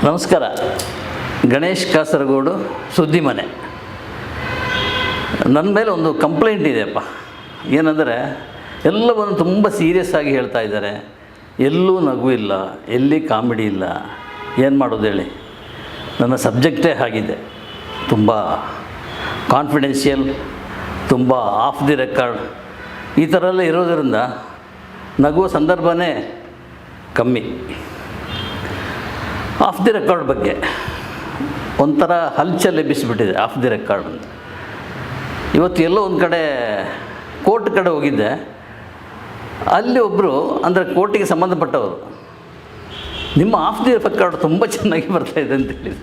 ನಮಸ್ಕಾರ. ಗಣೇಶ್ ಕಾಸರಗೋಡು, ಸುದ್ದಿ ಮನೆ. ನನ್ನ ಮೇಲೆ ಒಂದು ಕಂಪ್ಲೇಂಟ್ ಇದೆಯಪ್ಪ. ಏನಂದರೆ ಎಲ್ಲವನ್ನು ತುಂಬ ಸೀರಿಯಸ್ ಆಗಿ ಹೇಳ್ತಾ ಇದ್ದಾರೆ. ಎಲ್ಲೂ ನಗು ಇಲ್ಲ, ಎಲ್ಲಿ ಕಾಮಿಡಿ ಇಲ್ಲ. ಏನು ಮಾಡೋದು ಹೇಳಿ? ನನ್ನ ಸಬ್ಜೆಕ್ಟೇ ಆಗಿದೆ. ತುಂಬ ಕಾನ್ಫಿಡೆನ್ಷಿಯಲ್, ತುಂಬ ಆಫ್ ದಿ ರೆಕಾರ್ಡ್ ಈ ಥರ ಎಲ್ಲ ಇರೋದರಿಂದ ನಗುವ ಸಂದರ್ಭನೇ ಕಮ್ಮಿ. ಆಫ್ ದಿ ರೆಕಾರ್ಡ್ ಬಗ್ಗೆ ಒಂಥರ ಹಲ್ಚಲ್ ಎಬ್ಬಿಸಿಬಿಟ್ಟಿದೆ. ಆಫ್ ದಿ ರೆಕಾರ್ಡ್ ಅಂತ ಇವತ್ತು ಎಲ್ಲೋ ಒಂದು ಕಡೆ ಕೋರ್ಟ್ ಕಡೆ ಹೋಗಿದ್ದೆ. ಅಲ್ಲಿ ಒಬ್ಬರು, ಅಂದರೆ ಕೋರ್ಟಿಗೆ ಸಂಬಂಧಪಟ್ಟವರು, ನಿಮ್ಮ ಆಫ್ ದಿ ರೆಕಾರ್ಡ್ ತುಂಬ ಚೆನ್ನಾಗಿ ಬರ್ತಾಯಿದೆ ಅಂತೇಳಿ.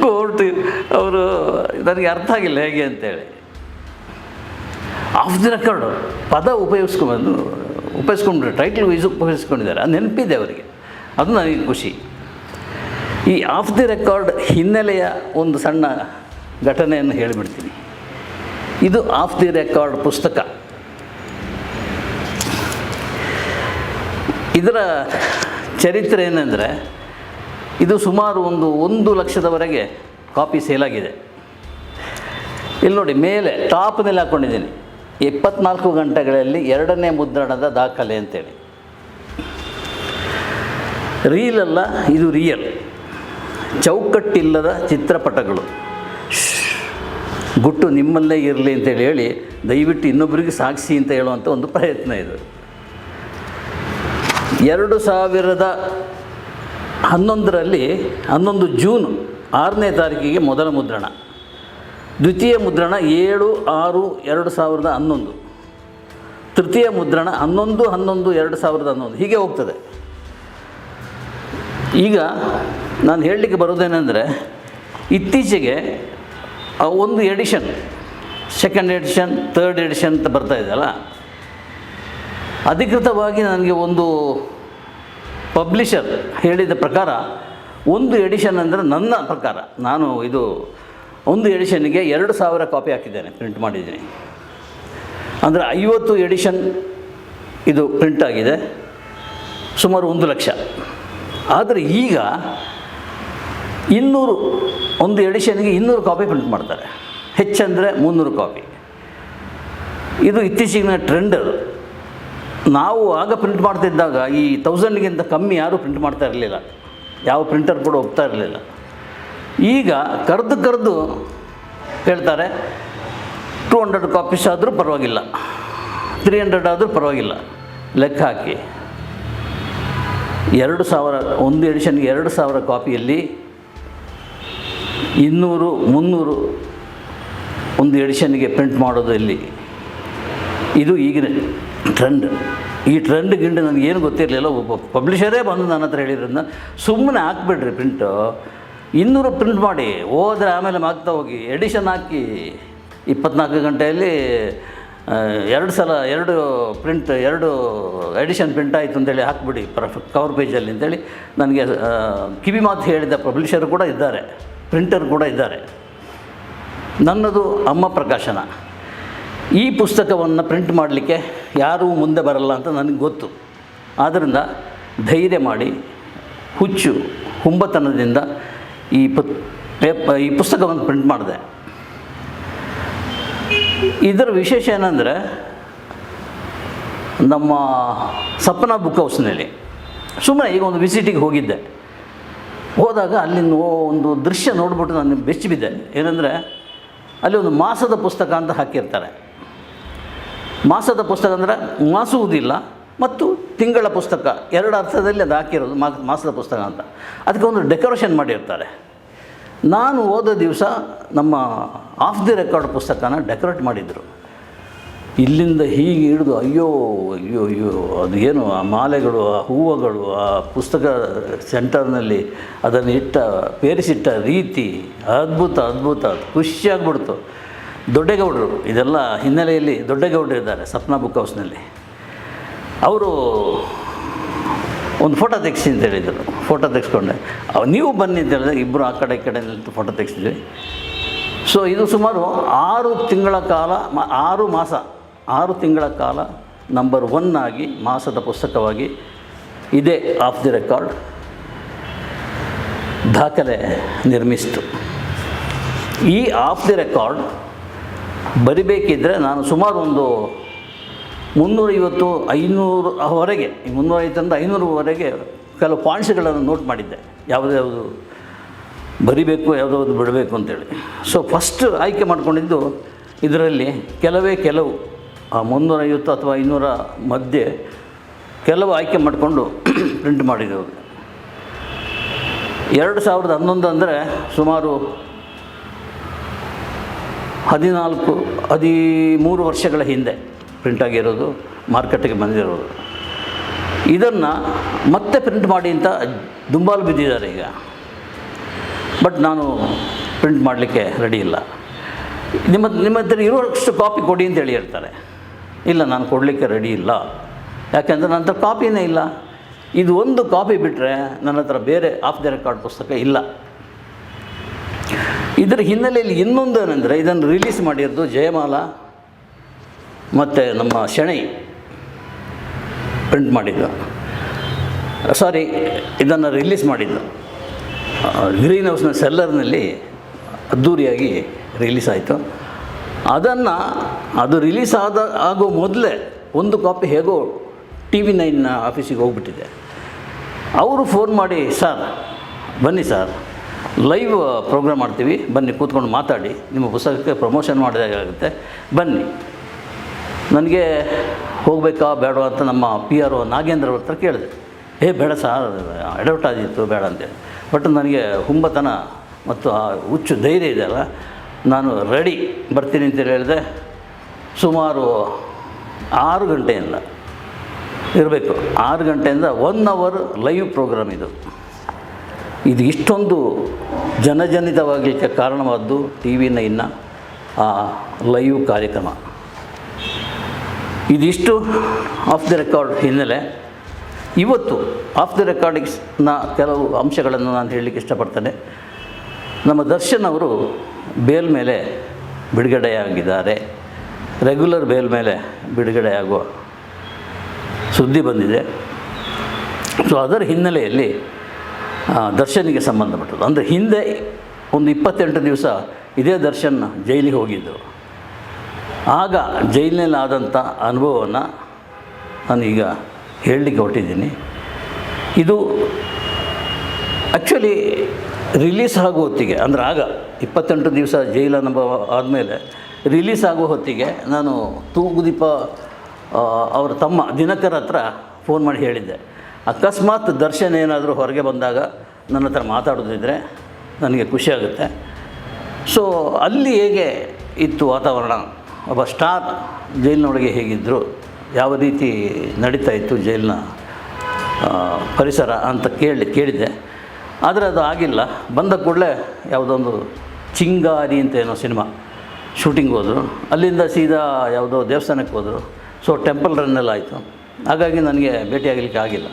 ಕೋರ್ಟ್ ಅವರು ನನಗೆ ಅರ್ಥ ಆಗಿಲ್ಲ ಹೇಗೆ ಅಂತೇಳಿ. ಆಫ್ ದಿ ರೆಕಾರ್ಡು ಪದ ಉಪಯೋಗಿಸ್ಕೊಂಡ್ರೆ ಟೈಟ್ಲ್ ಉಪಯೋಗಿಸ್ಕೊಂಡಿದ್ದಾರೆ. ಅದು ನೆನಪಿದೆ ಅವರಿಗೆ, ಅದು ನನಗೆ ಖುಷಿ. ಈ ಆಫ್ ದಿ ರೆಕಾರ್ಡ್ ಹಿನ್ನೆಲೆಯ ಒಂದು ಸಣ್ಣ ಘಟನೆಯನ್ನು ಹೇಳಿಬಿಡ್ತೀನಿ. ಇದು ಆಫ್ ದಿ ರೆಕಾರ್ಡ್ ಪುಸ್ತಕ. ಇದರ ಚರಿತ್ರೆ ಏನಂದರೆ, ಇದು ಸುಮಾರು 1 ಲಕ್ಷದವರೆಗೆ ಕಾಪಿ ಸೇಲಾಗಿದೆ. ಇಲ್ಲಿ ನೋಡಿ, ಮೇಲೆ ಟಾಪ್ನಲ್ಲಿ ಹಾಕ್ಕೊಂಡಿದ್ದೀನಿ, 24 ಗಂಟೆಗಳಲ್ಲಿ 2ನೇ ಮುದ್ರಣದ ದಾಖಲೆ ಅಂತೇಳಿ. ರೀಲಲ್ಲ, ಇದು ರಿಯಲ್. ಚೌಕಟ್ಟಿಲ್ಲದ ಚಿತ್ರಪಟಗಳು, ಗುಟ್ಟು ನಿಮ್ಮಲ್ಲೇ ಇರಲಿ ಅಂತೇಳಿ ಹೇಳಿ ದಯವಿಟ್ಟು ಇನ್ನೊಬ್ಬರಿಗೆ ಸಾಕ್ಷಿ ಅಂತ ಹೇಳುವಂಥ ಒಂದು ಪ್ರಯತ್ನ ಇದು. 2011ರಲ್ಲಿ 11 ಜೂನ್ 6ನೇ ತಾರೀಕಿಗೆ ಮೊದಲ ಮುದ್ರಣ, ದ್ವಿತೀಯ ಮುದ್ರಣ 7/6/2011, ತೃತೀಯ ಮುದ್ರಣ 11/11/2011, ಹೀಗೆ ಹೋಗ್ತದೆ. ಈಗ ನಾನು ಹೇಳಲಿಕ್ಕೆ ಬರೋದೇನೆಂದರೆ, ಇತ್ತೀಚೆಗೆ ಒಂದು edition, second edition, third edition ಅಂತ ಬರ್ತಾಯಿದೆಯಲ್ಲ, ಅಧಿಕೃತವಾಗಿ ನನಗೆ ಒಂದು ಪಬ್ಲಿಷರ್ ಹೇಳಿದ ಪ್ರಕಾರ ಒಂದು ಎಡಿಷನ್ ಅಂದರೆ, ನನ್ನ ಪ್ರಕಾರ ನಾನು ಇದು ಒಂದು ಎಡಿಷನ್ಗೆ 2000 ಕಾಪಿ ಹಾಕಿದ್ದೇನೆ, ಪ್ರಿಂಟ್ ಮಾಡಿದ್ದೀನಿ. ಅಂದರೆ 50 ಎಡಿಷನ್ ಇದು ಪ್ರಿಂಟ್ ಆಗಿದೆ, ಸುಮಾರು 1 ಲಕ್ಷ. ಆದರೆ ಈಗ 200, ಒಂದು ಎಡಿಷನ್ಗೆ 200 ಕಾಪಿ ಪ್ರಿಂಟ್ ಮಾಡ್ತಾರೆ, ಹೆಚ್ಚಂದರೆ 300 ಕಾಪಿ. ಇದು ಇತ್ತೀಚಿನ ಟ್ರೆಂಡ್. ನಾವು ಆಗ ಪ್ರಿಂಟ್ ಮಾಡ್ತಿದ್ದಾಗ ಈ 1000ಗಿಂತ ಕಮ್ಮಿ ಯಾರೂ ಪ್ರಿಂಟ್ ಮಾಡ್ತಾ ಇರಲಿಲ್ಲ, ಯಾವ ಪ್ರಿಂಟರ್ ಕೂಡ ಹೋಗ್ತಾ ಇರಲಿಲ್ಲ. ಈಗ ಕರೆದು ಹೇಳ್ತಾರೆ, 200 ಕಾಪೀಸ್ ಆದರೂ ಪರವಾಗಿಲ್ಲ, 300 ಆದರೂ ಪರವಾಗಿಲ್ಲ, ಲೆಕ್ಕ ಹಾಕಿ 2000, ಒಂದು ಎಡಿಷನ್ಗೆ 2000 ಕಾಪಿಯಲ್ಲಿ 200, 300 ಒಂದು ಎಡಿಷನ್ಗೆ ಪ್ರಿಂಟ್ ಮಾಡೋದು ಎಲ್ಲಿ? ಇದು ಈಗಿನ ಟ್ರೆಂಡ್. ಈ ಟ್ರೆಂಡ್ಗಿಂಡು ನನಗೇನು ಗೊತ್ತಿರಲಿಲ್ಲ. ಒಬ್ಬ ಪಬ್ಲಿಷರೇ ಬಂದು ನನ್ನ ಹತ್ರ ಹೇಳಿರೋದನ್ನ, ಸುಮ್ಮನೆ ಹಾಕ್ಬಿಡ್ರಿ ಪ್ರಿಂಟು, 200 ಪ್ರಿಂಟ್ ಮಾಡಿ ಹೋದರೆ ಆಮೇಲೆ ಆಗ್ತಾ ಹೋಗಿ ಎಡಿಷನ್ ಹಾಕಿ 24 ಗಂಟೆಯಲ್ಲಿ 2 ಎಡಿಷನ್ ಪ್ರಿಂಟ್ ಆಯಿತು ಅಂತೇಳಿ ಹಾಕ್ಬಿಡಿ ಕವರ್ ಪೇಜಲ್ಲಿ ಅಂತೇಳಿ ನನಗೆ ಕಿವಿ ಮಾತು ಹೇಳಿದ ಪಬ್ಲಿಷರ್ ಕೂಡ ಇದ್ದಾರೆ, ಪ್ರಿಂಟರ್ ಕೂಡ ಇದ್ದಾರೆ. ನನ್ನದು ಅಮ್ಮ ಪ್ರಕಾಶನ. ಈ ಪುಸ್ತಕವನ್ನು ಪ್ರಿಂಟ್ ಮಾಡಲಿಕ್ಕೆ ಯಾರೂ ಮುಂದೆ ಬರಲ್ಲ ಅಂತ ನನಗೆ ಗೊತ್ತು. ಆದ್ದರಿಂದ ಧೈರ್ಯ ಮಾಡಿ, ಹುಂಬತನದಿಂದ ಈ ಪುಸ್ತಕವನ್ನು ಪ್ರಿಂಟ್ ಮಾಡಿದೆ. ಇದರ ವಿಶೇಷ ಏನಂದರೆ, ನಮ್ಮ ಸಪ್ನ ಬುಕ್ ಹೌಸ್ನಲ್ಲಿ ಸುಮ್ಮನೆ ಈಗ ಒಂದು ವಿಸಿಟಿಗೆ ಹೋಗಿದ್ದೆ. ಹೋದಾಗ ಅಲ್ಲಿ ಒಂದು ದೃಶ್ಯ ನೋಡ್ಬಿಟ್ಟು ನಾನು ಬೆಚ್ಚಿಬಿದ್ದೆ. ಏನಂದರೆ, ಅಲ್ಲಿ ಒಂದು ಮಾಸದ ಪುಸ್ತಕ ಅಂತ ಹಾಕಿರ್ತಾರೆ. ಮಾಸದ ಪುಸ್ತಕ ಅಂದರೆ ಮಾಸುವುದಿಲ್ಲ ಮತ್ತು ತಿಂಗಳ ಪುಸ್ತಕ, 2 ಅರ್ಥದಲ್ಲಿ ಅದು ಹಾಕಿರೋದು ಮಾಸದ ಪುಸ್ತಕ ಅಂತ. ಅದಕ್ಕೆ ಒಂದು ಡೆಕೋರೇಷನ್ ಮಾಡಿರ್ತಾರೆ. ನಾನು ಹೋದ ದಿವಸ ನಮ್ಮ ಆಫ್ ದಿ ರೆಕಾರ್ಡ್ ಪುಸ್ತಕನ ಡೆಕೋರೇಟ್ ಮಾಡಿದರು. ಇಲ್ಲಿಂದ ಹೀಗೆ ಹಿಡಿದು ಅಯ್ಯೋ ಅಯ್ಯೋ ಅಯ್ಯೋ, ಅದು ಏನು ಆ ಮಾಲೆಗಳು, ಆ ಹೂವುಗಳು, ಆ ಪುಸ್ತಕ ಸೆಂಟರ್ನಲ್ಲಿ ಅದನ್ನು ಪೇರಿಸಿಟ್ಟ ರೀತಿ ಅದ್ಭುತ, ಖುಷಿಯಾಗ್ಬಿಡ್ತು. ದೊಡ್ಡೇಗೌಡರು, ಇದೆಲ್ಲ ಹಿನ್ನೆಲೆಯಲ್ಲಿ ದೊಡ್ಡೇಗೌಡರು ಇದ್ದಾರೆ ಸಪ್ನ ಬುಕ್ ಹೌಸ್ನಲ್ಲಿ. ಅವರು ಒಂದು ಫೋಟೋ ತೆಗೆಸಿ ಅಂತ ಹೇಳಿದರು. ಫೋಟೋ ತೆಗೆಸ್ಕೊಂಡೆ. ನೀವು ಬನ್ನಿ ಅಂತ ಹೇಳಿದ್ರೆ ಇಬ್ಬರು ಆ ಕಡೆ ಈ ಕಡೆ ನಿಂತು ಫೋಟೋ ತೆಗೆಸಿದ್ವಿ. ಸೊ ಇದು ಸುಮಾರು 6 ತಿಂಗಳ ಕಾಲ, 6 ತಿಂಗಳ ಕಾಲ ನಂಬರ್ 1 ಆಗಿ ಮಾಸದ ಪುಸ್ತಕವಾಗಿ ಇದೇ ಆಫ್ ದಿ ರೆಕಾರ್ಡ್. ದಾಖಲೆ ನಿರ್ಮಿಸಿತು. ಈ ಆಫ್ ದಿ ರೆಕಾರ್ಡ್ ಬರಿಬೇಕಿದ್ದರೆ ನಾನು ಸುಮಾರು ಒಂದು 350-500ವರೆಗೆ, 350-500ವರೆಗೆ ಕೆಲವು ಪಾಯಿಂಟ್ಸ್ಗಳನ್ನು ನೋಟ್ ಮಾಡಿದ್ದೆ, ಯಾವುದ್ಯಾವುದು ಬರಿಬೇಕು, ಯಾವುದಾವುದು ಬಿಡಬೇಕು ಅಂತೇಳಿ. ಸೊ ಫಸ್ಟ್ ಆಯ್ಕೆ ಮಾಡ್ಕೊಂಡಿದ್ದು ಇದರಲ್ಲಿ ಕೆಲವು 350 ಅಥವಾ 500 ಮಧ್ಯೆ ಕೆಲವು ಆಯ್ಕೆ ಮಾಡಿಕೊಂಡು ಪ್ರಿಂಟ್ ಮಾಡಿರೋದು. 2011 ಅಂದರೆ ಸುಮಾರು 13 ವರ್ಷಗಳ ಹಿಂದೆ ಪ್ರಿಂಟಾಗಿರೋದು, ಮಾರ್ಕೆಟಿಗೆ ಬಂದಿರೋದು. ಇದನ್ನು ಮತ್ತೆ ಪ್ರಿಂಟ್ ಮಾಡಿ ಅಂತ ದುಂಬಾಲು ಬಿದ್ದಿದ್ದಾರೆ ಈಗ. ಬಟ್ ನಾನು ಪ್ರಿಂಟ್ ಮಾಡಲಿಕ್ಕೆ ರೆಡಿ ಇಲ್ಲ. ನಿಮ್ಮ ಹತ್ರ ಇರೋಷ್ಟು ಕಾಪಿ ಕೊಡಿ ಅಂತೇಳಿ ಹೇಳ್ತಾರೆ. ಇಲ್ಲ, ನಾನು ಕೊಡಲಿಕ್ಕೆ ರೆಡಿ ಇಲ್ಲ, ಯಾಕೆಂದರೆ ನನ್ನ ಹತ್ರ ಕಾಪಿನೇ ಇಲ್ಲ. ಇದು ಒಂದು ಕಾಪಿ ಬಿಟ್ಟರೆ ನನ್ನ ಹತ್ರ ಬೇರೆ ಆಫ್ ದಿ ರೆಕಾರ್ಡ್ ಪುಸ್ತಕ ಇಲ್ಲ. ಇದರ ಹಿನ್ನೆಲೆಯಲ್ಲಿ ಇನ್ನೊಂದು ಏನಂದರೆ, ಇದನ್ನು ರಿಲೀಸ್ ಮಾಡಿರೋದು ಜಯಮಾಲಾ ಮತ್ತು ನಮ್ಮ ಶೆಣೈ ಪ್ರಿಂಟ್ ಮಾಡಿದ್ದು, ಇದನ್ನು ರಿಲೀಸ್ ಮಾಡಿದ್ದು ಗ್ರೀನ್ ಹೌಸ್ನ ಸೆಲ್ಲರ್ನಲ್ಲಿ ಅದ್ಧೂರಿಯಾಗಿ ರಿಲೀಸ್ ಆಯಿತು. ಅದು ರಿಲೀಸ್ ಆಗೋ ಮೊದಲೇ ಒಂದು ಕಾಪಿ ಹೇಗೋ TV9 ಆಫೀಸಿಗೆ ಹೋಗ್ಬಿಟ್ಟಿದೆ. ಅವರು ಫೋನ್ ಮಾಡಿ, ಸರ್ ಬನ್ನಿ ಸರ್, ಲೈವ್ ಪ್ರೋಗ್ರಾಮ್ ಮಾಡ್ತೀವಿ, ಬನ್ನಿ ಕೂತ್ಕೊಂಡು ಮಾತಾಡಿ, ನಿಮ್ಮ ಪುಸ್ತಕಕ್ಕೆ ಪ್ರಮೋಷನ್ ಮಾಡಿದಾಗುತ್ತೆ, ಬನ್ನಿ. ನನಗೆ ಹೋಗಬೇಕಾ ಬೇಡವಾ ಅಂತ ನಮ್ಮ PRO ನಾಗೇಂದ್ರ ಅವ್ರ ಹತ್ರ ಕೇಳಿದೆ. ಬೇಡ ಸರ್, ಅಡ್ವರ್ಟೈಸ್ ಇತ್ತು, ಬೇಡ ಅಂತೇಳಿ. ಬಟ್ ನನಗೆ ಹುಂಬತನ ಮತ್ತು ಆ ಹುಚ್ಚು ಧೈರ್ಯ ಇದೆಯಲ್ಲ, ನಾನು ರೆಡಿ ಬರ್ತೀನಿ ಅಂತೇಳಿ ಹೇಳಿದೆ. ಸುಮಾರು 6 ಗಂಟೆಯಿಂದ ಇರಬೇಕು, 6 ಗಂಟೆಯಿಂದ 1 ಅವರ್ ಲೈವ್ ಪ್ರೋಗ್ರಾಮ್ ಇದು ಇಷ್ಟೊಂದು ಜನಜನಿತವಾಗಲಿಕ್ಕೆ ಕಾರಣವಾದ್ದು TV9ನ ಆ ಲೈವ್ ಕಾರ್ಯಕ್ರಮ. ಇದಿಷ್ಟು ಆಫ್ ದಿ ರೆಕಾರ್ಡ್ ಹಿನ್ನೆಲೆ. ಇವತ್ತು ಆಫ್ ದಿ ರೆಕಾರ್ಡಿಂಗ್ಸ್ನ ಕೆಲವು ಅಂಶಗಳನ್ನು ನಾನು ಹೇಳಲಿಕ್ಕೆ ಇಷ್ಟಪಡ್ತೇನೆ. ನಮ್ಮ ದರ್ಶನ್ ಅವರು ಬೇಲ್ ಮೇಲೆ ಬಿಡುಗಡೆಯಾಗಿದ್ದಾರೆ. ರೆಗ್ಯುಲರ್ ಬೇಲ್ ಮೇಲೆ ಬಿಡುಗಡೆಯಾಗುವ ಸುದ್ದಿ ಬಂದಿದೆ. ಸೊ ಅದರ ಹಿನ್ನೆಲೆಯಲ್ಲಿ ದರ್ಶನಿಗೆ ಸಂಬಂಧಪಟ್ಟದ್ದು, ಅಂದರೆ ಹಿಂದೆ ಒಂದು 28 ದಿವಸ ಇದೇ ದರ್ಶನ್ ಜೈಲಿಗೆ ಹೋಗಿದ್ದರು. ಆಗ ಜೈಲಿನಲ್ಲಿ ಆದಂಥ ಅನುಭವವನ್ನು ನಾನೀಗ ಹೇಳಲಿಕ್ಕೆ ಹೊರಟಿದ್ದೀನಿ. ಇದು ಆ್ಯಕ್ಚುಲಿ ರಿಲೀಸ್ ಆಗೋ ಹೊತ್ತಿಗೆ, ಅಂದರೆ ಆಗ 28 ದಿವಸ ಜೈಲು ಅನುಭವ ಆದಮೇಲೆ ರಿಲೀಸ್ ಆಗೋ ಹೊತ್ತಿಗೆ ನಾನು ತೂಗುದೀಪ ಅವರ ತಮ್ಮ ದಿನಕರ್ ಹತ್ರ ಫೋನ್ ಮಾಡಿ ಹೇಳಿದ್ದೆ, ಅಕಸ್ಮಾತ್ ದರ್ಶನ್ ಏನಾದರೂ ಹೊರಗೆ ಬಂದಾಗ ನನ್ನ ಹತ್ರ ಮಾತಾಡೋದಿದ್ದರೆ ನನಗೆ ಖುಷಿಯಾಗುತ್ತೆ. ಸೊ ಅಲ್ಲಿ ಹೇಗೆ ಇತ್ತು ವಾತಾವರಣ, ಒಬ್ಬ ಸ್ಟಾರ್ ಜೈಲಿನೊಳಗೆ ಹೇಗಿದ್ದರು, ಯಾವ ರೀತಿ ನಡೀತಾ ಇತ್ತು ಜೈಲಿನ ಪರಿಸರ ಅಂತ ಕೇಳಿದ್ದೆ. ಆದರೆ ಅದು ಆಗಿಲ್ಲ. ಬಂದ ಕೂಡಲೇ ಯಾವುದೊಂದು ಚಿಂಗಾರಿ ಅಂತ ಏನೋ ಸಿನಿಮಾ ಶೂಟಿಂಗ್ ಹೋದರು. ಅಲ್ಲಿಂದ ಸೀದಾ ಯಾವುದೋ ದೇವಸ್ಥಾನಕ್ಕೆ ಹೋದರು. ಸೊ ಟೆಂಪಲ್ ರನ್ನೆಲ್ಲ ಆಯಿತು. ಹಾಗಾಗಿ ನನಗೆ ಭೇಟಿಯಾಗಲಿಕ್ಕೆ ಆಗಿಲ್ಲ.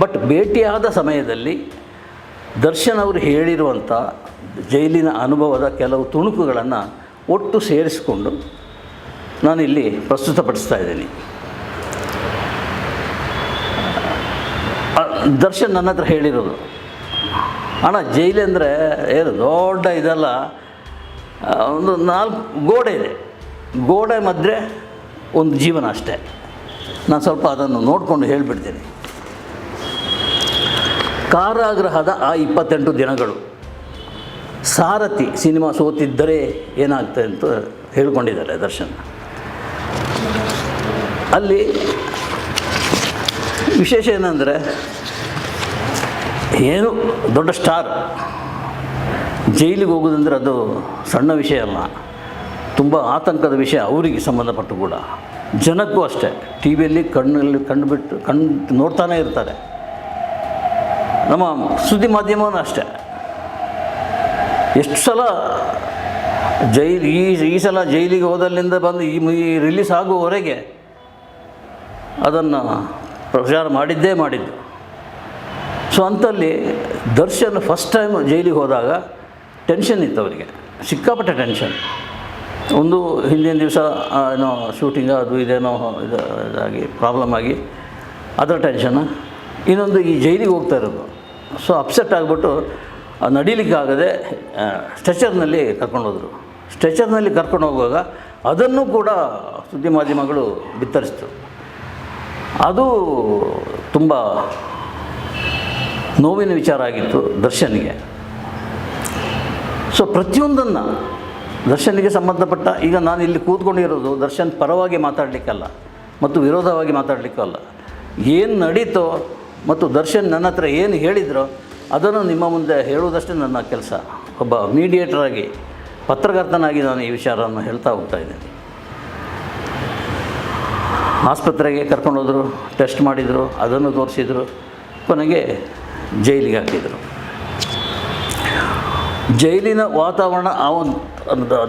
ಬಟ್ ಭೇಟಿಯಾದ ಸಮಯದಲ್ಲಿ ದರ್ಶನ್ ಅವರು ಹೇಳಿರುವಂಥ ಜೈಲಿನ ಅನುಭವದ ಕೆಲವು ತುಣುಕುಗಳನ್ನು ಒಟ್ಟು ಸೇರಿಸಿಕೊಂಡು ನಾನಿಲ್ಲಿ ಪ್ರಸ್ತುತಪಡಿಸ್ತಾ ಇದ್ದೀನಿ. ದರ್ಶನ್ ನನ್ನ ಹತ್ರ ಹೇಳಿರೋದು, ಅಣ್ಣ ಜೈಲಂದರೆ ಏನು ದೊಡ್ಡ ಇದೆಲ್ಲ, ಒಂದು 4 ಗೋಡೆ ಇದೆ, ಗೋಡೆ ಮಧ್ಯೆ ಒಂದು ಜೀವನ ಅಷ್ಟೇ. ನಾನು ಸ್ವಲ್ಪ ಅದನ್ನು ನೋಡಿಕೊಂಡು ಹೇಳಿಬಿಡ್ತೀನಿ. ಕಾರಾಗೃಹದ ಆ 28 ದಿನಗಳು, ಸಾರಥಿ ಸಿನಿಮಾ ಸೋತಿದ್ದರೆ ಏನಾಗ್ತದೆ ಅಂತ ಹೇಳ್ಕೊಂಡಿದ್ದಾರೆ ದರ್ಶನ್. ಅಲ್ಲಿ ವಿಶೇಷ ಏನಂದರೆ, ಏನು ದೊಡ್ಡ ಸ್ಟಾರ್ ಜೈಲಿಗೆ ಹೋಗೋದಂದರೆ ಅದು ಸಣ್ಣ ವಿಷಯ ಅಲ್ಲ, ತುಂಬ ಆತಂಕದ ವಿಷಯ ಅವರಿಗೆ ಸಂಬಂಧಪಟ್ಟು ಕೂಡ. ಜನಕ್ಕೂ ಅಷ್ಟೇ, ಟಿ ವಿಯಲ್ಲಿ ಕಂಡು ನೋಡ್ತಾನೇ ಇರ್ತಾರೆ. ನಮ್ಮ ಸುದ್ದಿ ಮಾಧ್ಯಮವೂ ಅಷ್ಟೇ. ಎಷ್ಟು ಸಲ ಈ ಸಲ ಜೈಲಿಗೆ ಹೋದಲ್ಲಿಂದ ಬಂದು ಈ ರಿಲೀಸ್ ಆಗುವವರೆಗೆ ಅದನ್ನು ಪ್ರಚಾರ ಮಾಡಿದ್ದು. ಸೊ ಅಂಥಲ್ಲಿ ದರ್ಶನ್ ಫಸ್ಟ್ ಟೈಮ್ ಜೈಲಿಗೆ ಹೋದಾಗ ಟೆನ್ಷನ್ ಇತ್ತು ಅವರಿಗೆ, ಸಿಕ್ಕಾಪಟ್ಟೆ ಟೆನ್ಷನ್. ಒಂದು ಹಿಂದಿನ ದಿವಸ ಏನೋ ಶೂಟಿಂಗ್ ಅದು ಇದೇನೋ ಇದಾಗಿ ಪ್ರಾಬ್ಲಮ್ ಆಗಿ ಅದರ ಟೆನ್ಷನ್ನು, ಇನ್ನೊಂದು ಈ ಜೈಲಿಗೆ ಹೋಗ್ತಾ ಇರೋದು. ಸೊ ಅಪ್ಸೆಟ್ ಆಗಿಬಿಟ್ಟು ನಡೀಲಿಕ್ಕಾಗದೆ ಸ್ಟ್ರೆಚರ್ನಲ್ಲಿ ಕರ್ಕೊಂಡೋದ್ರು. ಸ್ಟ್ರೆಚರ್ನಲ್ಲಿ ಕರ್ಕೊಂಡು ಹೋಗುವಾಗ ಅದನ್ನು ಕೂಡ ಸುದ್ದಿ ಮಾಧ್ಯಮಗಳು ಬಿತ್ತರಿಸಿತು. ಅದು ತುಂಬ ನೋವಿನ ವಿಚಾರ ಆಗಿತ್ತು ದರ್ಶನ್ಗೆ. ಸೊ ಪ್ರತಿಯೊಂದನ್ನು ದರ್ಶನ್ಗೆ ಸಂಬಂಧಪಟ್ಟ, ಈಗ ನಾನು ಇಲ್ಲಿ ಕೂತ್ಕೊಂಡಿರೋದು ದರ್ಶನ್ ಪರವಾಗಿ ಮಾತಾಡಲಿಕ್ಕಲ್ಲ ಮತ್ತು ವಿರೋಧವಾಗಿ ಮಾತಾಡಲಿಕ್ಕಲ್ಲ. ಏನು ನಡೀತೋ ಮತ್ತು ದರ್ಶನ್ ನನ್ನ ಹತ್ರ ಏನು ಹೇಳಿದ್ರೋ ಅದನ್ನು ನಿಮ್ಮ ಮುಂದೆ ಹೇಳುವುದಷ್ಟೇ ನನ್ನ ಕೆಲಸ. ಒಬ್ಬ ಮೀಡಿಯೇಟರಾಗಿ, ಪತ್ರಕರ್ತನಾಗಿ ನಾನು ಈ ವಿಚಾರವನ್ನು ಹೇಳ್ತಾ ಹೋಗ್ತಾ ಇದ್ದೇನೆ. ಆಸ್ಪತ್ರೆಗೆ ಕರ್ಕೊಂಡೋದ್ರು, ಟೆಸ್ಟ್ ಮಾಡಿದರು, ಅದನ್ನು ತೋರಿಸಿದರು, ಕೊನೆಗೆ ಜೈಲಿಗೆ ಹಾಕಿದರು. ಜೈಲಿನ ವಾತಾವರಣ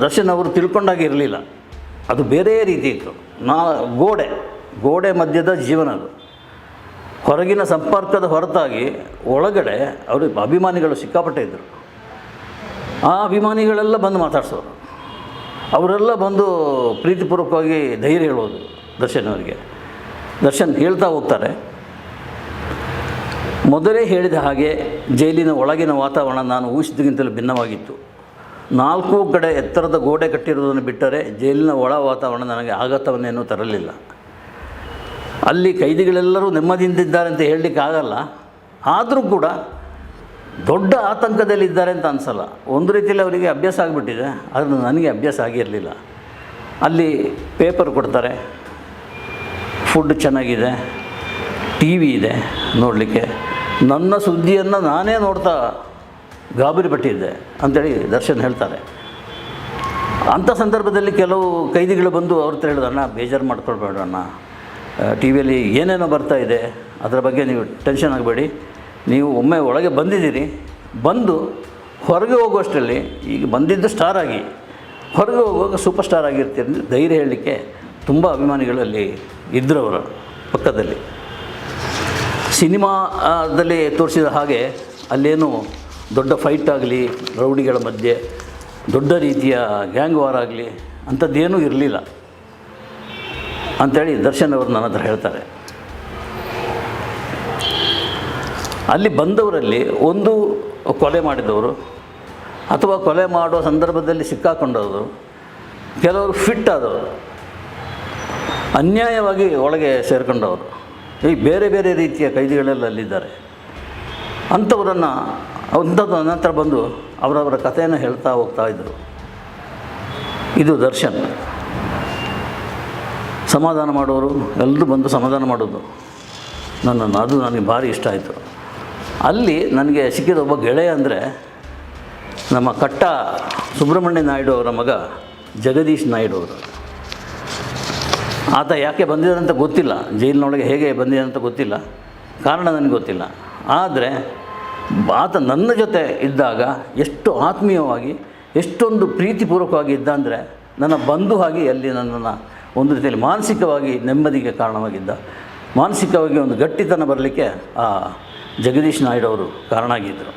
ದರ್ಶನ್ ಅವರು ತಿಳ್ಕೊಂಡಾಗ ಇರಲಿಲ್ಲ, ಅದು ಬೇರೆ ರೀತಿ ಇತ್ತು. ಗೋಡೆ ಮಧ್ಯದ ಜೀವನ ಅದು. ಹೊರಗಿನ ಸಂಪರ್ಕದ ಹೊರತಾಗಿ ಒಳಗಡೆ ಅವರು ಅಭಿಮಾನಿಗಳು ಸಿಕ್ಕಾಪಟ್ಟೆ ಇದ್ದರು. ಆ ಅಭಿಮಾನಿಗಳೆಲ್ಲ ಬಂದು ಮಾತಾಡ್ಸೋರು, ಅವರೆಲ್ಲ ಬಂದು ಪ್ರೀತಿಪೂರ್ವಕವಾಗಿ ಧೈರ್ಯ ಹೇಳೋದು ದರ್ಶನ್ ಅವರಿಗೆ. ದರ್ಶನ್ ಹೇಳ್ತಾ ಹೋಗ್ತಾರೆ, ಮೊದಲೇ ಹೇಳಿದ ಹಾಗೆ ಜೈಲಿನ ಒಳಗಿನ ವಾತಾವರಣ ನಾನು ಊಹಿಸಿದ್ದಕ್ಕಿಂತಲೂ ಭಿನ್ನವಾಗಿತ್ತು. 4 ಕಡೆ ಎತ್ತರದ ಗೋಡೆ ಕಟ್ಟಿರುವುದನ್ನು ಬಿಟ್ಟರೆ ಜೈಲಿನ ಒಳ ವಾತಾವರಣ ನನಗೆ ಆಘಾತವನ್ನೇನೂ ತರಲಿಲ್ಲ. ಅಲ್ಲಿ ಕೈದಿಗಳೆಲ್ಲರೂ ನೆಮ್ಮದಿಯಿಂದಿದ್ದಾರೆ ಅಂತ ಹೇಳಲಿಕ್ಕಾಗಲ್ಲ, ಆದರೂ ಕೂಡ ದೊಡ್ಡ ಆತಂಕದಲ್ಲಿದ್ದಾರೆ ಅಂತ ಅನಿಸಲ್ಲ. ಒಂದು ರೀತಿಯಲ್ಲಿ ಅವರಿಗೆ ಅಭ್ಯಾಸ ಆಗಿಬಿಟ್ಟಿದೆ, ಆದರೆ ನನಗೆ ಅಭ್ಯಾಸ ಆಗಿರಲಿಲ್ಲ. ಅಲ್ಲಿ ಪೇಪರ್ ಕೊಡ್ತಾರೆ, ಫುಡ್ ಚೆನ್ನಾಗಿದೆ, ಟಿ ವಿ ಇದೆ ನೋಡಲಿಕ್ಕೆ. ನನ್ನ ಸುದ್ದಿಯನ್ನು ನಾನೇ ನೋಡ್ತಾ ಗಾಬರಿ ಪಟ್ಟಿದ್ದೆ ಅಂಥೇಳಿ ದರ್ಶನ್ ಹೇಳ್ತಾರೆ. ಅಂಥ ಸಂದರ್ಭದಲ್ಲಿ ಕೆಲವು ಕೈದಿಗಳು ಬಂದು ಅವ್ರ ಹತ್ರ ಹೇಳಿದ್ರು, ಅಣ್ಣ ಬೇಜಾರು ಮಾಡ್ಕೊಳ್ಬೇಡ ಅಣ್ಣ, ಟಿ ವಿಯಲ್ಲಿ ಏನೇನೋ ಬರ್ತಾ ಇದೆ, ಅದರ ಬಗ್ಗೆ ನೀವು ಟೆನ್ಷನ್ ಆಗಬೇಡಿ, ನೀವು ಒಮ್ಮೆ ಒಳಗೆ ಬಂದಿದ್ದೀರಿ, ಬಂದು ಹೊರಗೆ ಹೋಗುವಷ್ಟರಲ್ಲಿ, ಈಗ ಬಂದಿದ್ದು ಸ್ಟಾರ್ ಆಗಿ ಹೊರಗೆ ಹೋಗುವಾಗ ಸೂಪರ್ ಸ್ಟಾರ್ ಆಗಿರ್ತೀರಿ ಅಂತ ಧೈರ್ಯ ಹೇಳಲಿಕ್ಕೆ ತುಂಬ ಅಭಿಮಾನಿಗಳಲ್ಲಿ ಇದ್ದರು ಅವರ ಪಕ್ಕದಲ್ಲಿ. ಸಿನಿಮಾದಲ್ಲಿ ತೋರಿಸಿದ ಹಾಗೆ ಅಲ್ಲೇನು ದೊಡ್ಡ ಫೈಟ್ ಆಗಲಿ, ರೌಡಿಗಳ ಮಧ್ಯೆ ದೊಡ್ಡ ರೀತಿಯ ಗ್ಯಾಂಗ್ ವಾರ್ ಆಗಲಿ ಅಂಥದ್ದೇನೂ ಇರಲಿಲ್ಲ ಅಂಥೇಳಿ ದರ್ಶನ್ ಅವರು ನನ್ನ ಹತ್ರ ಹೇಳ್ತಾರೆ. ಅಲ್ಲಿ ಬಂದವರಲ್ಲಿ ಒಂದು ಕೊಲೆ ಮಾಡಿದವರು ಅಥವಾ ಕೊಲೆ ಮಾಡುವ ಸಂದರ್ಭದಲ್ಲಿ ಸಿಕ್ಕಾಕೊಂಡವರು, ಕೆಲವರು ಫಿಟ್ ಆದವರು, ಅನ್ಯಾಯವಾಗಿ ಒಳಗೆ ಸೇರಿಕೊಂಡವರು, ಈ ಬೇರೆ ಬೇರೆ ರೀತಿಯ ಕೈದಿಗಳೆಲ್ಲ ಅಲ್ಲಿದ್ದಾರೆ. ಅಂಥವರನ್ನು ನಂತರ ಬಂದು ಅವರವರ ಕಥೆಯನ್ನು ಹೇಳ್ತಾ ಹೋಗ್ತಾ ಇದ್ದರು. ಇದು ದರ್ಶನ್. ಸಮಾಧಾನ ಮಾಡೋರು ಎಲ್ಲರೂ ಬಂದು ಸಮಾಧಾನ ಮಾಡೋದು ನನ್ನನ್ನು, ಅದು ನನಗೆ ಭಾರಿ ಇಷ್ಟ ಆಯಿತು. ಅಲ್ಲಿ ನನಗೆ ಸಿಕ್ಕಿದ ಒಬ್ಬ ಗೆಳೆಯ ಅಂದರೆ ನಮ್ಮ ಕಟ್ಟ ಸುಬ್ರಹ್ಮಣ್ಯ ನಾಯ್ಡು ಅವರ ಮಗ ಜಗದೀಶ್ ನಾಯ್ಡು ಅವರು. ಆತ ಯಾಕೆ ಬಂದಿದ್ದಾರಂತ ಗೊತ್ತಿಲ್ಲ, ಜೈಲಿನೊಳಗೆ ಹೇಗೆ ಬಂದಿದ್ದಾರಂತ ಗೊತ್ತಿಲ್ಲ, ಕಾರಣ ನನಗೆ ಗೊತ್ತಿಲ್ಲ. ಆದರೆ ಆತ ನನ್ನ ಜೊತೆ ಇದ್ದಾಗ ಎಷ್ಟು ಆತ್ಮೀಯವಾಗಿ, ಎಷ್ಟೊಂದು ಪ್ರೀತಿಪೂರ್ವಕವಾಗಿ ಇದ್ದ ಅಂದರೆ ನನ್ನ ಬಂಧು ಆಗಿ ಅಲ್ಲಿ ನನ್ನನ್ನು ಒಂದು ರೀತಿಯಲ್ಲಿ ಮಾನಸಿಕವಾಗಿ ನೆಮ್ಮದಿಗೆ ಕಾರಣವಾಗಿದ್ದ. ಮಾನಸಿಕವಾಗಿ ಒಂದು ಗಟ್ಟಿತನ ಬರಲಿಕ್ಕೆ ಆ ಜಗದೀಶ್ ನಾಯ್ಡು ಅವರು ಕಾರಣ ಆಗಿದ್ದರು.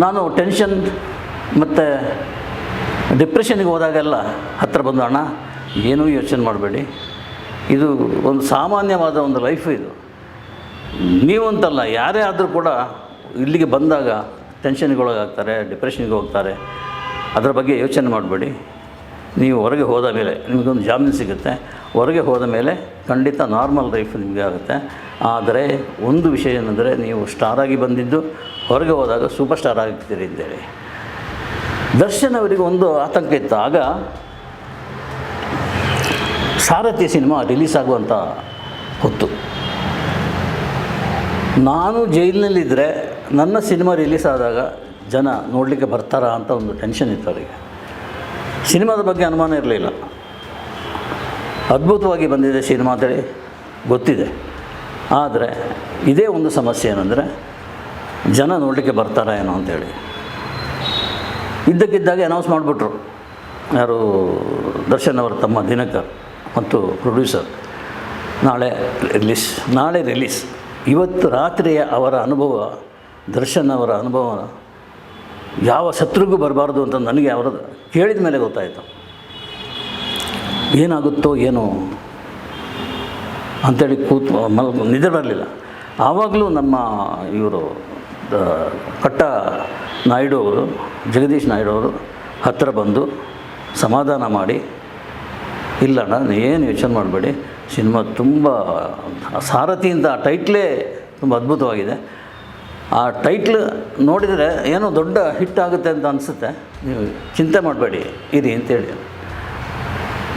ನಾನು ಟೆನ್ಷನ್ ಮತ್ತು ಡಿಪ್ರೆಷನ್ಗೆ ಹೋದಾಗೆಲ್ಲ ಹತ್ತಿರ ಬಂದು, ಅಣ್ಣ ಏನೂ ಯೋಚನೆ ಮಾಡಬೇಡಿ, ಇದು ಒಂದು ಸಾಮಾನ್ಯವಾದ ಒಂದು ಲೈಫು ಇದು. ನೀವಂತಲ್ಲ, ಯಾರೇ ಆದರೂ ಕೂಡ ಇಲ್ಲಿಗೆ ಬಂದಾಗ ಟೆನ್ಷನ್ಗೆ ಒಳಗಾಗ್ತಾರೆ, ಡಿಪ್ರೆಷನ್ಗೆ ಹೋಗ್ತಾರೆ. ಅದರ ಬಗ್ಗೆ ಯೋಚನೆ ಮಾಡಬೇಡಿ. ನೀವು ಹೊರಗೆ ಹೋದ ಮೇಲೆ ನಿಮಗೊಂದು ಜಾಮೀನು ಸಿಗುತ್ತೆ, ಹೊರಗೆ ಹೋದ ಮೇಲೆ ಖಂಡಿತ ನಾರ್ಮಲ್ ಲೈಫ್ ನಿಮಗೆ ಆಗುತ್ತೆ. ಆದರೆ ಒಂದು ವಿಷಯ ಏನಂದರೆ, ನೀವು ಸ್ಟಾರಾಗಿ ಬಂದಿದ್ದು ಹೊರಗೆ ಹೋದಾಗ ಸೂಪರ್ ಸ್ಟಾರ್ ಆಗ್ತೀರಿ ಅಂತೇಳಿ. ದರ್ಶನ್ ಅವರಿಗೆ ಒಂದು ಆತಂಕ ಇತ್ತು. ಆಗ ಸಾರಥಿ ಸಿನಿಮಾ ರಿಲೀಸ್ ಆಗುವಂಥ ಹೊತ್ತು. ನಾನು ಜೈಲಿನಲ್ಲಿದ್ದರೆ ನನ್ನ ಸಿನಿಮಾ ರಿಲೀಸ್ ಆದಾಗ ಜನ ನೋಡಲಿಕ್ಕೆ ಬರ್ತಾರಾ ಅಂತ ಒಂದು ಟೆನ್ಷನ್ ಇತ್ತು ಅವರಿಗೆ. ಸಿನಿಮಾದ ಬಗ್ಗೆ ಅನುಮಾನ ಇರಲಿಲ್ಲ, ಅದ್ಭುತವಾಗಿ ಬಂದಿದೆ ಸಿನಿಮಾ ಅಂತೇಳಿ ಗೊತ್ತಿದೆ. ಆದರೆ ಇದೇ ಒಂದು ಸಮಸ್ಯೆ ಏನಂದರೆ, ಜನ ನೋಡಲಿಕ್ಕೆ ಬರ್ತಾರಾ ಏನೋ ಅಂಥೇಳಿ. ಇದ್ದಕ್ಕಿದ್ದಾಗೆ ಅನೌನ್ಸ್ ಮಾಡಿಬಿಟ್ರು, ಯಾರು ದರ್ಶನ್ ಅವರ ತಮ್ಮ ದಿನಕರ್ ಮತ್ತು ಪ್ರೊಡ್ಯೂಸರ್, ನಾಳೆ ರಿಲೀಸ್. ಇವತ್ತು ರಾತ್ರಿಯ ಅವರ ಅನುಭವ, ದರ್ಶನ್ ಅವರ ಅನುಭವ ಯಾವ ಶತ್ರುಗೂ ಬರಬಾರ್ದು ಅಂತ ನನಗೆ ಅವರದ್ದು ಕೇಳಿದ ಮೇಲೆ ಗೊತ್ತಾಯಿತು. ಏನಾಗುತ್ತೋ ಏನೋ ಅಂಥೇಳಿ ನಿದ್ರೆ ಬರಲಿಲ್ಲ. ಆವಾಗಲೂ ನಮ್ಮ ಇವರು ಕಟ್ಟ ನಾಯ್ಡು ಅವರು, ಜಗದೀಶ್ ನಾಯ್ಡು ಅವರು ಹತ್ತಿರ ಬಂದು ಸಮಾಧಾನ ಮಾಡಿ, ಇಲ್ಲಣ್ಣ ಏನು ಯೋಚನೆ ಮಾಡಬೇಡಿ, ಸಿನಿಮಾ ತುಂಬ ಸಾರಥಿ ಅಂತ ಆ ಟೈಟ್ಲೇ ತುಂಬ ಅದ್ಭುತವಾಗಿದೆ, ಆ ಟೈಟ್ಲ್ ನೋಡಿದರೆ ಏನೋ ದೊಡ್ಡ ಹಿಟ್ ಆಗುತ್ತೆ ಅಂತ ಅನಿಸುತ್ತೆ, ನೀವು ಚಿಂತೆ ಮಾಡಬೇಡಿ ಇರಿ ಅಂತೇಳಿ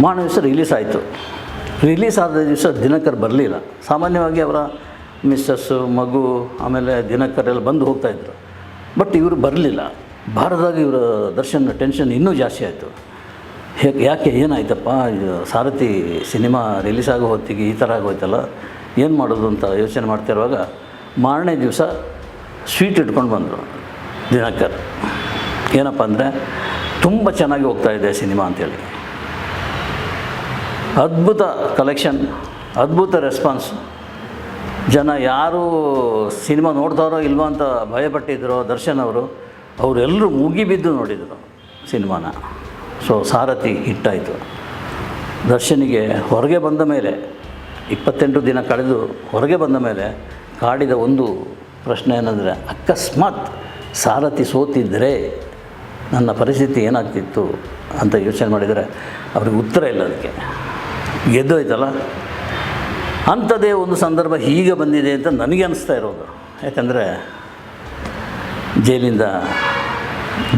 ಮಾರನೇ ದಿವಸ ರಿಲೀಸ್ ಆಯಿತು. ರಿಲೀಸ್ ಆದ ದಿವಸ ದಿನಕರ್ ಬರಲಿಲ್ಲ. ಸಾಮಾನ್ಯವಾಗಿ ಅವರ ಮಿಸ್ಸಸ್ಸು, ಮಗು, ಆಮೇಲೆ ದಿನಕರ್ ಎಲ್ಲ ಬಂದು ಹೋಗ್ತಾಯಿದ್ರು. ಬಟ್ ಇವರು ಬರಲಿಲ್ಲ. ಭಾರತದಾಗ ಇವರ ದರ್ಶನ್ ಟೆನ್ಷನ್ ಇನ್ನೂ ಜಾಸ್ತಿ ಆಯಿತು. ಯಾಕೆ ಏನಾಯ್ತಪ್ಪ, ಸಾರಥಿ ಸಿನಿಮಾ ರಿಲೀಸ್ ಆಗೋ ಹೊತ್ತಿಗೆ ಈ ಥರ ಆಗೋಯ್ತಲ್ಲ, ಏನು ಮಾಡೋದು ಅಂತ ಯೋಚನೆ ಮಾಡ್ತಿರುವಾಗ ಮಾರನೇ ದಿವಸ ಸ್ವೀಟ್ ಇಟ್ಕೊಂಡು ಬಂದರು ದಿನಕರ್. ಏನಪ್ಪ ಅಂದರೆ ತುಂಬ ಚೆನ್ನಾಗಿ ಹೋಗ್ತಾಯಿದೆ ಸಿನಿಮಾ ಅಂಥೇಳಿ. ಅದ್ಭುತ ಕಲೆಕ್ಷನ್, ಅದ್ಭುತ ರೆಸ್ಪಾನ್ಸ್. ಜನ ಯಾರು ಸಿನಿಮಾ ನೋಡ್ತಾರೋ ಇಲ್ವೋ ಅಂತ ಭಯಪಟ್ಟಿದ್ರು ದರ್ಶನ್ ಅವರು, ಅವರೆಲ್ಲರೂ ಮುಗಿಬಿದ್ದು ನೋಡಿದರು ಸಿನಿಮಾನ. ಸೊ ಸಾರಥಿ ಹಿಟ್ಟಾಯಿತು. ದರ್ಶನಿಗೆ ಹೊರಗೆ ಬಂದ ಮೇಲೆ 28 ದಿನ ಕಳೆದು ಹೊರಗೆ ಬಂದ ಮೇಲೆ ಕಾಡಿದ ಒಂದು ಪ್ರಶ್ನೆ ಏನಂದರೆ, ಅಕಸ್ಮಾತ್ ಸಾರಥಿ ಸೋತಿದ್ದರೆ ನನ್ನ ಪರಿಸ್ಥಿತಿ ಏನಾಗ್ತಿತ್ತು ಅಂತ ಯೋಚನೆ ಮಾಡಿದರೆ ಅವ್ರಿಗೆ ಉತ್ತರ ಇಲ್ಲ. ಅದಕ್ಕೆ ಗೆದ್ದೋಯ್ತಲ್ಲ. ಅಂಥದ್ದೇ ಒಂದು ಸಂದರ್ಭ ಹೀಗೆ ಬಂದಿದೆ ಅಂತ ನನಗೆ ಅನ್ನಿಸ್ತಾ ಇರೋದು. ಯಾಕಂದರೆ ಜೈಲಿಂದ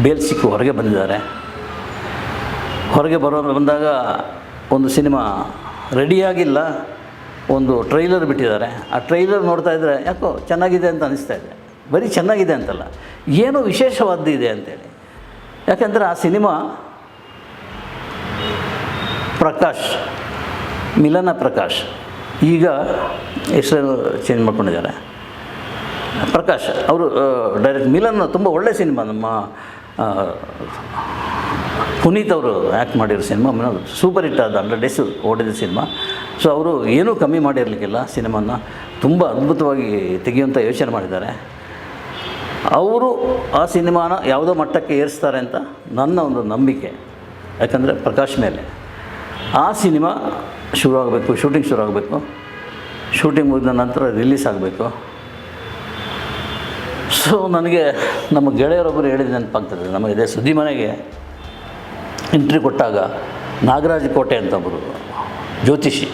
ಬೇಲ್ ಸಿಕ್ಕು ಹೊರಗೆ ಬಂದಿದ್ದಾರೆ. ಹೊರಗೆ ಬಂದಾಗ ಒಂದು ಸಿನಿಮಾ ರೆಡಿಯಾಗಿಲ್ಲ, ಒಂದು ಟ್ರೈಲರ್ ಬಿಟ್ಟಿದ್ದಾರೆ. ಆ ಟ್ರೈಲರ್ ನೋಡ್ತಾ ಇದ್ದರೆ ಯಾಕೋ ಚೆನ್ನಾಗಿದೆ ಅಂತ ಅನಿಸ್ತಾ ಇದೆ. ಬರೀ ಚೆನ್ನಾಗಿದೆ ಅಂತಲ್ಲ, ಏನೋ ವಿಶೇಷವಾದ್ದು ಇದೆ ಅಂತೇಳಿ. ಯಾಕೆಂದರೆ ಆ ಸಿನಿಮಾ ಪ್ರಕಾಶ್, ಮಿಲನ ಪ್ರಕಾಶ್, ಈಗ ಹೆಸರು ಚೇಂಜ್ ಮಾಡ್ಕೊಂಡಿದ್ದಾರೆ. ಪ್ರಕಾಶ್ ಅವರು ಡೈರೆಕ್ಟ್. ಮಿಲನ್ ತುಂಬ ಒಳ್ಳೆಯ ಸಿನಿಮಾ, ನಮ್ಮ ಪುನೀತ್ ಅವರು ಆ್ಯಕ್ಟ್ ಮಾಡಿರೋ ಸಿನಿಮಾ, ಸೂಪರ್ ಹಿಟ್ ಆದ 100 ಡೇಸ್ ಓಡಿದ ಸಿನಿಮಾ. ಸೊ ಅವರು ಏನೂ ಕಮ್ಮಿ ಮಾಡಿರಲಿಕ್ಕಿಲ್ಲ, ಸಿನಿಮಾನ ತುಂಬ ಅದ್ಭುತವಾಗಿ ತೆಗೆಯುವಂಥ ಯೋಚನೆ ಮಾಡಿದ್ದಾರೆ. ಅವರು ಆ ಸಿನಿಮಾನ ಯಾವುದೋ ಮಟ್ಟಕ್ಕೆ ಏರಿಸ್ತಾರೆ ಅಂತ ನನ್ನ ಒಂದು ನಂಬಿಕೆ. ಯಾಕಂದರೆ ಪ್ರಕಾಶ್ ಮೇಲೆ ಆ ಸಿನಿಮಾ ಶುರು ಆಗಬೇಕು, ಶೂಟಿಂಗ್ ಶುರು ಆಗಬೇಕು, ಶೂಟಿಂಗ್ ಮುಗಿದ ನಂತರ ರಿಲೀಸ್ ಆಗಬೇಕು. ಸೊ ನನಗೆ ನಮ್ಮ ಗೆಳೆಯರೊಬ್ಬರು ಹೇಳಿದ ನೆನಪಾಗ್ತದೆ. ನಮ್ಮ ಇದೇ ಸುದ್ದಿ ಮನೆಗೆ ಎಂಟ್ರಿ ಕೊಟ್ಟಾಗ ನಾಗರಾಜ ಕೋಟೆ ಅಂತ ಒಬ್ಬರು ಜ್ಯೋತಿಷಿ,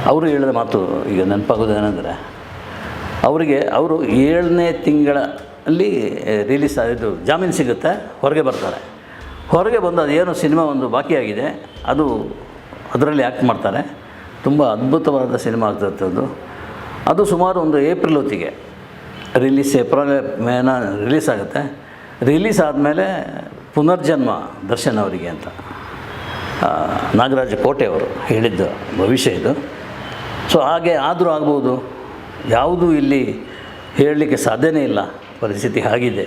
ಅವರು ಹೇಳಿದ ಮಾತು ಈಗ ನೆನಪಾಗೋದೇನೆಂದರೆ, ಅವರು 7ನೇ ತಿಂಗಳಲ್ಲಿ ರಿಲೀಸ್ ಆಗಿದ್ದು ಜಾಮೀನು ಸಿಗುತ್ತೆ, ಹೊರಗೆ ಬರ್ತಾರೆ. ಹೊರಗೆ ಬಂದು ಅದೇನೋ ಸಿನಿಮಾ ಒಂದು ಬಾಕಿಯಾಗಿದೆ, ಅದರಲ್ಲಿ ಆ್ಯಕ್ಟ್ ಮಾಡ್ತಾರೆ. ತುಂಬ ಅದ್ಭುತವಾದ ಸಿನಿಮಾ ಆಗ್ತದೆ ಅದು ಸುಮಾರು ಒಂದು ಏಪ್ರಿಲ್ ಹೊತ್ತಿಗೆ ಏಪ್ರಿಲ್ ಮೇನ ರಿಲೀಸ್ ಆಗುತ್ತೆ. ರಿಲೀಸ್ ಆದಮೇಲೆ ಪುನರ್ಜನ್ಮ ದರ್ಶನ್ ಅವರಿಗೆ ಅಂತ ನಾಗರಾಜ ಕೋಟೆಯವರು ಹೇಳಿದ್ದ ಭವಿಷ್ಯ ಇದು. ಸೊ ಹಾಗೆ ಆದರೂ ಆಗ್ಬೋದು, ಯಾವುದೂ ಇಲ್ಲಿ ಹೇಳಲಿಕ್ಕೆ ಸಾಧ್ಯನೇ ಇಲ್ಲ, ಪರಿಸ್ಥಿತಿ ಆಗಿದೆ.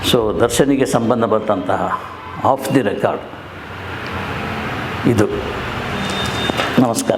ಸೊ ದರ್ಶನಿಗೆ ಸಂಬಂಧಪಟ್ಟಂತಹ ಆಫ್ ದಿ ರೆಕಾರ್ಡ್ ಇದು. ನಮಸ್ಕಾರ.